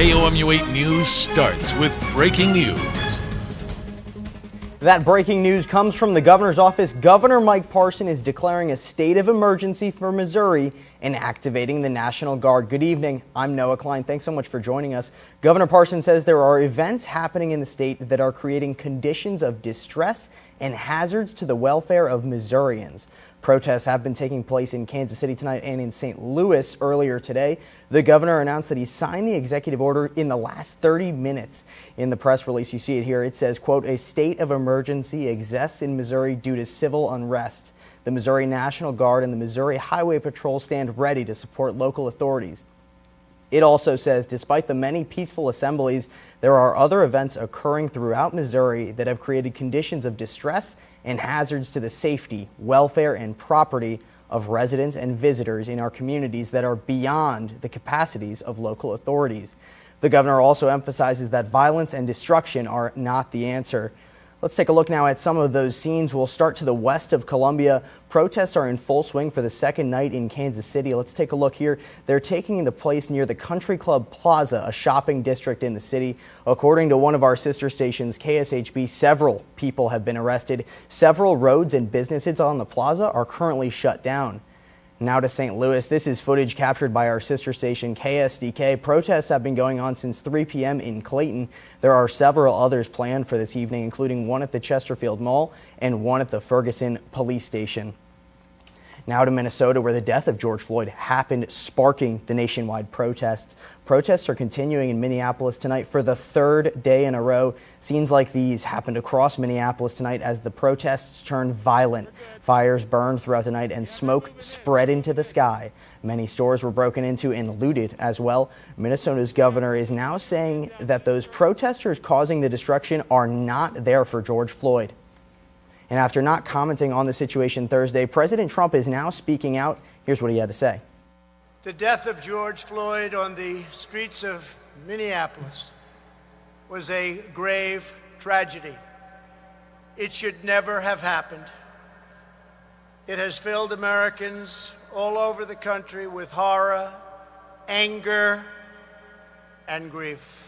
AOMU8 News starts with breaking news. That breaking news comes from the governor's office. Governor Mike Parson is declaring a state of emergency for Missouri and activating the National Guard. Good evening. I'm Noah Klein. Thanks so much for joining us. Governor Parson says there are events happening in the state that are creating conditions of distress and hazards to the welfare of Missourians. Protests have been taking place in Kansas City tonight and in St. Louis earlier today. The governor announced that he signed the executive order in the last 30 minutes. In the press release, you see it here. It says, quote, "A state of emergency exists in Missouri due to civil unrest. The Missouri National Guard and the Missouri Highway Patrol stand ready to support local authorities." It also says, despite the many peaceful assemblies, there are other events occurring throughout Missouri that have created conditions of distress and hazards to the safety, welfare, and property of residents and visitors in our communities that are beyond the capacities of local authorities. The governor also emphasizes that violence and destruction are not the answer. Let's take a look now at some of those scenes. We'll start to the west of Columbia. Protests are in full swing for the second night in Kansas City. Let's take a look here. They're taking the place near the Country Club Plaza, a shopping district in the city. According to one of our sister stations, KSHB, several people have been arrested. Several roads and businesses on the plaza are currently shut down. Now to St. Louis. This is footage captured by our sister station, KSDK. Protests have been going on since 3 p.m. in Clayton. There are several others planned for this evening, including one at the Chesterfield Mall and one at the Ferguson Police Station. Now to Minnesota, where the death of George Floyd happened, sparking the nationwide protests. Protests are continuing in Minneapolis tonight for the third day in a row. Scenes like these happened across Minneapolis tonight as the protests turned violent. Fires burned throughout the night and smoke spread into the sky. Many stores were broken into and looted as well. Minnesota's governor is now saying that those protesters causing the destruction are not there for George Floyd. And after not commenting on the situation Thursday, President Trump is now speaking out. Here's what he had to say. The death of George Floyd on the streets of Minneapolis was a grave tragedy. It should never have happened. It has filled Americans all over the country with horror, anger, and grief.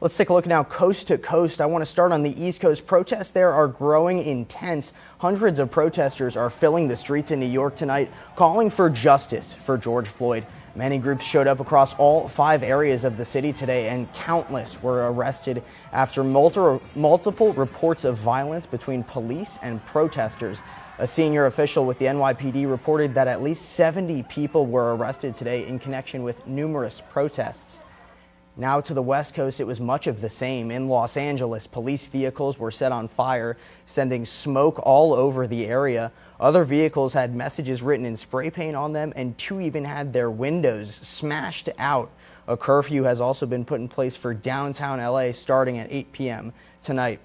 Let's take a look now coast to coast. I want to start on the East Coast. Protests there are growing intense. Hundreds of protesters are filling the streets in New York tonight, calling for justice for George Floyd. Many groups showed up across all 5 areas of the city today, and countless were arrested after multiple reports of violence between police and protesters. A senior official with the NYPD reported that at least 70 people were arrested today in connection with numerous protests. Now to the West Coast, it was much of the same. In Los Angeles, police vehicles were set on fire, sending smoke all over the area. Other vehicles had messages written in spray paint on them, and 2 even had their windows smashed out. A curfew has also been put in place for downtown LA starting at 8 p.m. tonight.